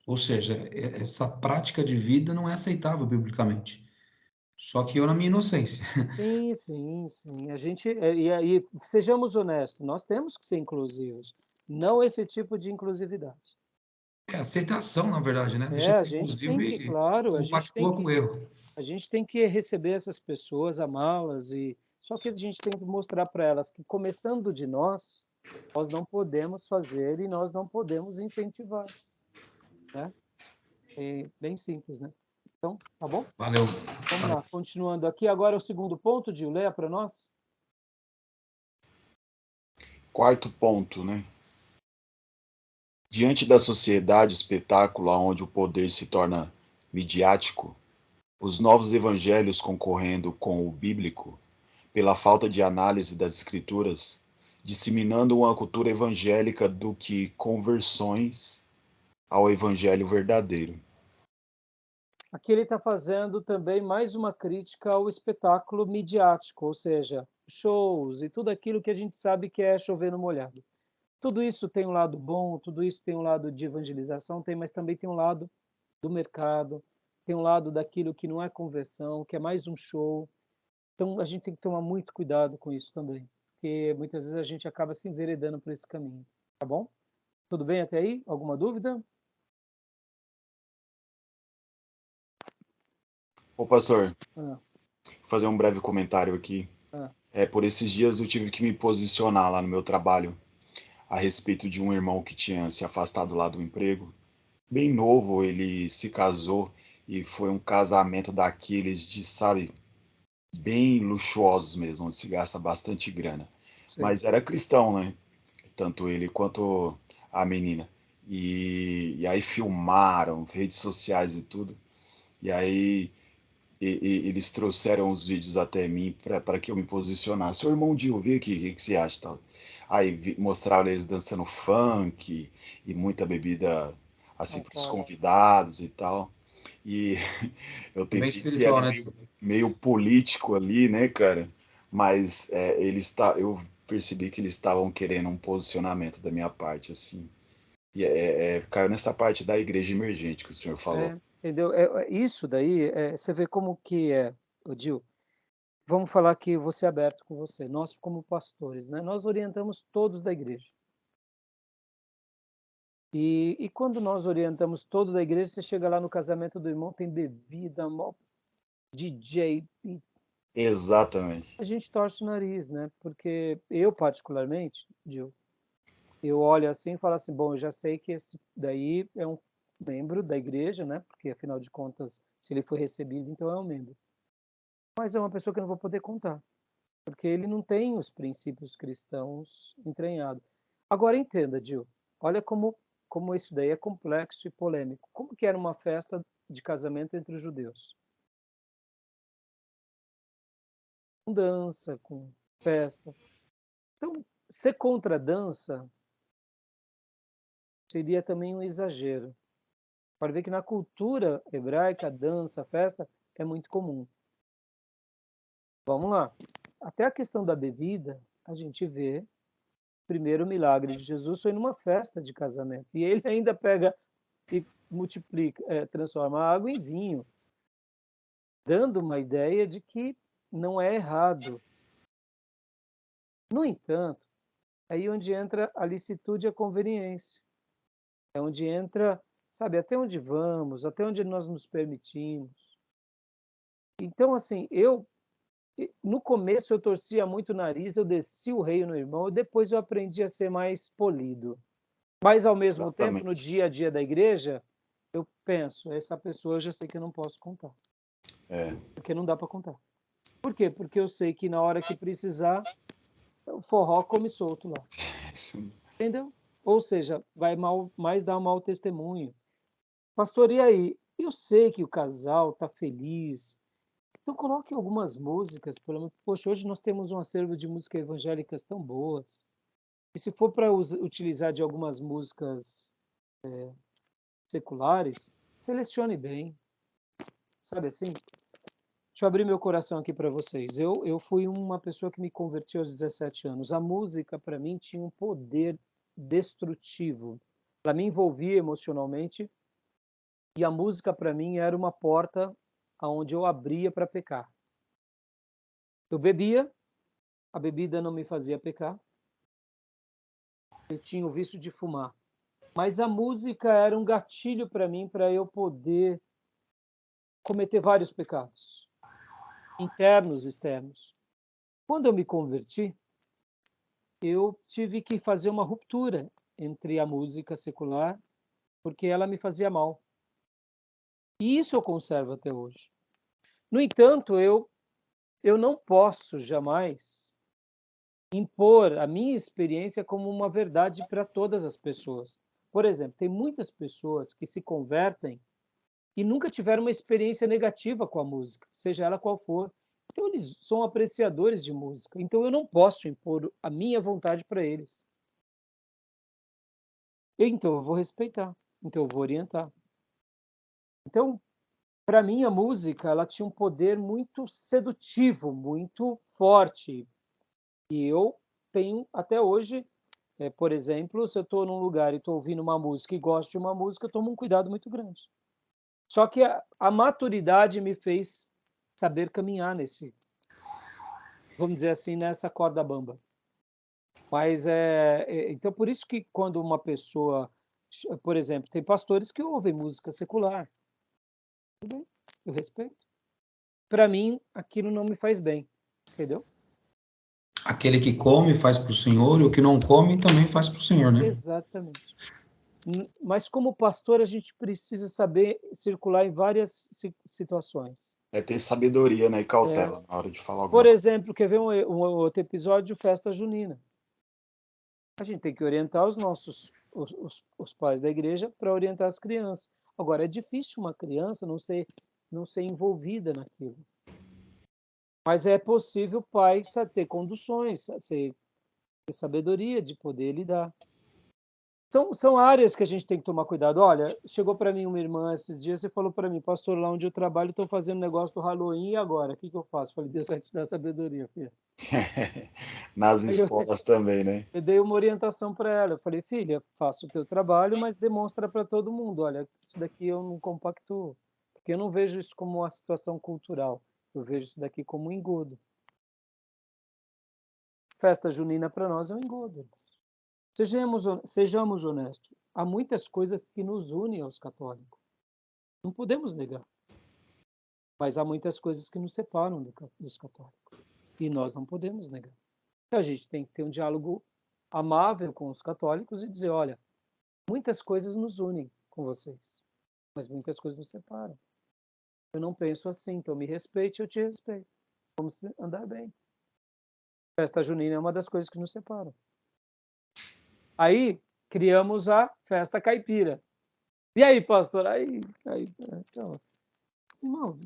Ou seja, essa prática de vida não é aceitável biblicamente. Só que eu, na minha inocência. Sim, sim, sim. A gente, e sejamos honestos, nós temos que ser inclusivos, não esse tipo de inclusividade. É aceitação, na verdade, né? Deixa A de ser gente inclusivo tem que, e claro, compactua com o erro. a gente tem que receber essas pessoas, amá-las, só que a gente tem que mostrar para elas que, começando de nós não podemos fazer e nós não podemos incentivar, né? É bem simples, né? Então, tá bom? Valeu. Vamos lá, continuando aqui. Agora o segundo ponto, Gil, leia para nós. Quarto ponto, né? Diante da sociedade espetáculo onde o poder se torna midiático, os novos evangelhos concorrendo com o bíblico, pela falta de análise das escrituras, disseminando uma cultura evangélica do que conversões ao evangelho verdadeiro. Aqui ele está fazendo também mais uma crítica ao espetáculo midiático, ou seja, shows e tudo aquilo que a gente sabe que é chover no molhado. Tudo isso tem um lado bom, tudo isso tem um lado de evangelização, mas também tem um lado do mercado, tem um lado daquilo que não é conversão, que é mais um show. Então a gente tem que tomar muito cuidado com isso também, porque muitas vezes a gente acaba se enveredando por esse caminho, tá bom? Tudo bem até aí? Alguma dúvida? Ô pastor, Ah, vou fazer um breve comentário aqui. ah, Por esses dias eu tive que me posicionar lá no meu trabalho a respeito de um irmão que tinha se afastado lá do emprego. Bem novo, ele se casou e foi um casamento daqueles de, sabe, bem luxuosos mesmo, onde se gasta bastante grana. sim. Mas era cristão, né? Tanto ele quanto a menina. E aí filmaram, redes sociais e tudo. E aí eles trouxeram os vídeos até mim para que eu me posicionasse. Ô irmão Dio, vem aqui, o que você acha? Tal? Aí mostraram eles dançando funk e muita bebida assim para os convidados e tal. E eu Bem tentei ser espiritual, né? meio político ali, né, cara? Mas eu percebi que eles estavam querendo um posicionamento da minha parte, assim. E caiu nessa parte da igreja emergente que o senhor falou. Entendeu? Isso daí, você vê como que é, Odil. Vamos falar que vou ser aberto com você. Nós, como pastores, né? Nós orientamos todos da igreja. E quando nós orientamos todos da igreja, você chega lá no casamento do irmão, tem bebida, DJ. Exatamente. A gente torce o nariz, né? Porque eu, particularmente, Gil, eu olho assim e falo assim, bom, eu já sei que esse daí é um membro da igreja, né? Porque, afinal de contas, se ele foi recebido, então é um membro. Mas é uma pessoa que eu não vou poder contar, porque ele não tem os princípios cristãos entranhados. Agora, entenda, Gil, olha como isso daí é complexo e polêmico. Como que era uma festa de casamento entre os judeus? Com dança, com festa. Então, ser contra a dança seria também um exagero. Pode ver que na cultura hebraica, a dança, a festa é muito comum. Vamos lá. Até a questão da bebida, a gente vê, o primeiro milagre de Jesus foi numa festa de casamento. E ele ainda pega e multiplica, transforma a água em vinho, dando uma ideia de que não é errado. No entanto, é aí onde entra a licitude e a conveniência. É onde entra, sabe, até onde vamos, até onde nós nos permitimos. Então, assim, no começo eu torcia muito o nariz, eu desci o rei no irmão, e depois eu aprendi a ser mais polido. Mas, ao mesmo tempo, no dia a dia da igreja, eu penso, essa pessoa eu já sei que eu não posso contar. Porque não dá para contar. Por quê? Porque eu sei que na hora que precisar, o forró come solto lá. Entendeu? Ou seja, vai mais dar um mau testemunho. Pastor, e aí? Eu sei que o casal está feliz. Então coloque algumas músicas, pelo menos. Poxa, hoje nós temos um acervo de músicas evangélicas tão boas. E se for para utilizar de algumas músicas seculares, selecione bem. Sabe assim? Deixa eu abrir meu coração aqui para vocês. Eu fui uma pessoa que me converti aos 17 anos. A música, para mim, tinha um poder destrutivo. Ela me envolvia emocionalmente e a música, para mim, era uma porta aonde eu abria para pecar. Eu bebia, a bebida não me fazia pecar. Eu tinha o vício de fumar. Mas a música era um gatilho para mim, para eu poder cometer vários pecados, internos e externos. Quando eu me converti, eu tive que fazer uma ruptura entre a música secular, porque ela me fazia mal. E isso eu conservo até hoje. No entanto, eu não posso jamais impor a minha experiência como uma verdade para todas as pessoas. Por exemplo, tem muitas pessoas que se convertem e nunca tiveram uma experiência negativa com a música, seja ela qual for. Então, eles são apreciadores de música. Então, eu não posso impor a minha vontade para eles. Então, eu vou respeitar. Então, eu vou orientar. Então, para mim, a música ela tinha um poder muito sedutivo, muito forte. E eu tenho, até hoje, por exemplo, se eu estou num lugar e estou ouvindo uma música e gosto de uma música, eu tomo um cuidado muito grande. Só que a maturidade me fez saber caminhar vamos dizer assim, nessa corda bamba. Mas então por isso que quando uma pessoa, por exemplo, tem pastores que ouvem música secular, tudo bem, eu respeito. Para mim, aquilo não me faz bem, entendeu? Aquele que come faz para o Senhor, e o que não come também faz para o Senhor, né? Exatamente. Mas como pastor, a gente precisa saber circular em várias situações. É ter sabedoria, né, e cautela na hora de falar alguma Por coisa. exemplo, quer ver um outro episódio, festa junina. A gente tem que orientar os pais da igreja para orientar as crianças. Agora, é difícil uma criança não ser envolvida naquilo. Mas é possível o pai ter conduções, ter sabedoria de poder lidar. São áreas que a gente tem que tomar cuidado. Olha, chegou para mim uma irmã esses dias e falou para mim, pastor, lá onde eu trabalho, estou fazendo negócio do Halloween, e agora? O que eu faço? Falei, Deus vai te dar sabedoria, filha. Nas escolas também, né? Eu dei uma orientação para ela. Eu falei, filha, faça o teu trabalho, mas demonstra para todo mundo. Olha, isso daqui eu não compactuo. Porque eu não vejo isso como uma situação cultural. Eu vejo isso daqui como um engodo. Festa junina para nós é um engodo. Sejamos honestos. Há muitas coisas que nos unem aos católicos. Não podemos negar. Mas há muitas coisas que nos separam dos católicos. E nós não podemos negar. Então a gente tem que ter um diálogo amável com os católicos e dizer, olha, muitas coisas nos unem com vocês. mas muitas coisas nos separam. Eu não penso assim, então me respeite, eu te respeito. Vamos andar bem. Festa junina é uma das coisas que nos separam. Aí, criamos a festa caipira. E aí, pastor? Então, irmão,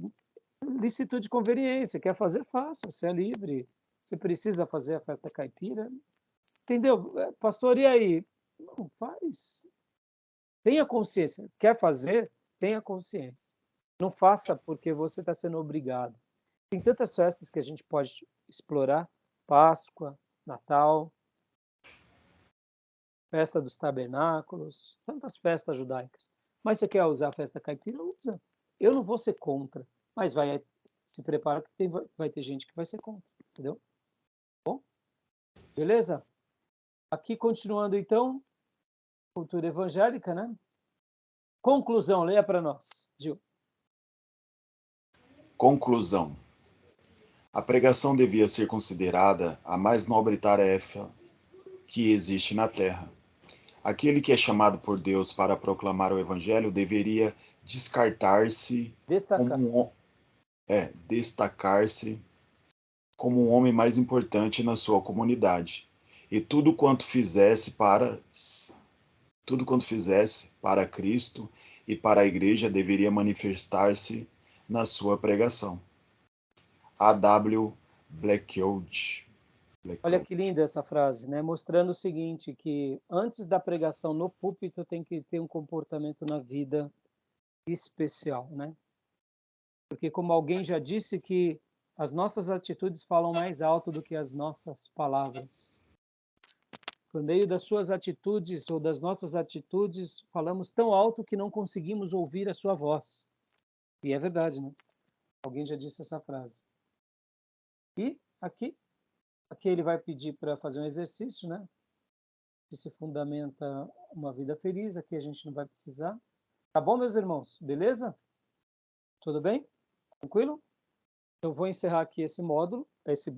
licitude de conveniência. Quer fazer, faça. Você é livre. Você precisa fazer a festa caipira. Entendeu? Pastor, e aí? Não, faz. Tenha consciência. Quer fazer? Tenha consciência. Não faça porque você está sendo obrigado. Tem tantas festas que a gente pode explorar. Páscoa, Natal, festa dos tabernáculos, tantas festas judaicas. Mas você quer usar a festa caipira? Usa. Eu não vou ser contra, mas se prepara que vai ter gente que vai ser contra, entendeu? Bom, beleza? Aqui continuando então, cultura evangélica, né? Conclusão, leia para nós, Gil. Conclusão. A pregação devia ser considerada a mais nobre tarefa que existe na Terra. Aquele que é chamado por Deus para proclamar o Evangelho deveria destacar-se como um homem mais importante na sua comunidade. E tudo quanto fizesse para Cristo e para a Igreja deveria manifestar-se na sua pregação. A.W. Blackout. Olha que linda essa frase, né? Mostrando o seguinte, que antes da pregação no púlpito tem que ter um comportamento na vida especial, né? Porque como alguém já disse que as nossas atitudes falam mais alto do que as nossas palavras. Por meio das suas atitudes ou das nossas atitudes, falamos tão alto que não conseguimos ouvir a sua voz. E é verdade, né? Alguém já disse essa frase. E aqui ele vai pedir para fazer um exercício, né? Que se fundamenta uma vida feliz. Aqui a gente não vai precisar. Tá bom, meus irmãos? Beleza? Tudo bem? Tranquilo? Eu vou encerrar aqui esse módulo, esse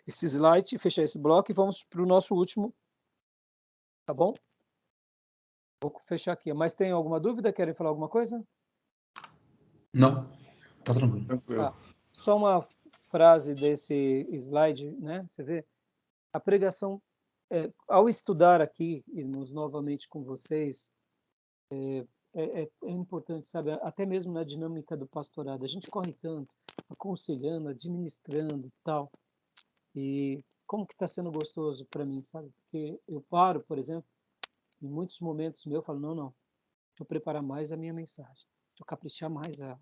slide, fechar esse bloco e vamos para o nosso último. Tá bom? Vou fechar aqui. Mas tem alguma dúvida? Querem falar alguma coisa? Não. Tá tranquilo. Tá. Só uma frase desse slide, né? Você vê? A pregação, ao estudar aqui, irmãos, novamente com vocês, é importante, sabe? Até mesmo na dinâmica do pastorado. A gente corre tanto, aconselhando, administrando e tal. E como que está sendo gostoso para mim, sabe? Porque eu paro, por exemplo, em muitos momentos meus, eu falo, não, deixa eu preparar mais a minha mensagem. Deixa eu caprichar mais ela.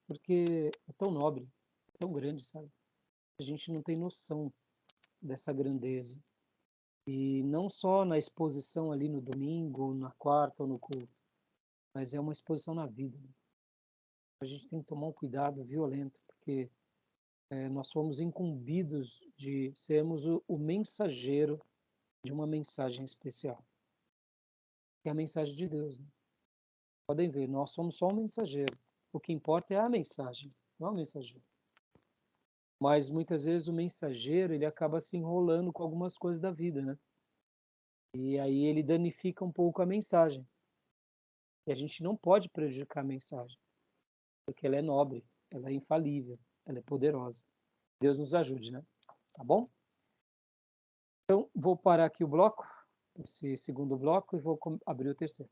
Porque é tão nobre, tão grande, sabe? A gente não tem noção dessa grandeza. E não só na exposição ali no domingo, na quarta ou no culto, mas é uma exposição na vida. A gente tem que tomar um cuidado violento, porque nós fomos incumbidos de sermos o mensageiro de uma mensagem especial. Que é a mensagem de Deus. Né? Podem ver, nós somos só um mensageiro. O que importa é a mensagem, não é o mensageiro. Mas muitas vezes o mensageiro ele acaba se enrolando com algumas coisas da vida, né? E aí ele danifica um pouco a mensagem. E a gente não pode prejudicar a mensagem, porque ela é nobre, ela é infalível, ela é poderosa. Deus nos ajude, né? Tá bom? Então, vou parar aqui o bloco, esse segundo bloco, e vou abrir o terceiro.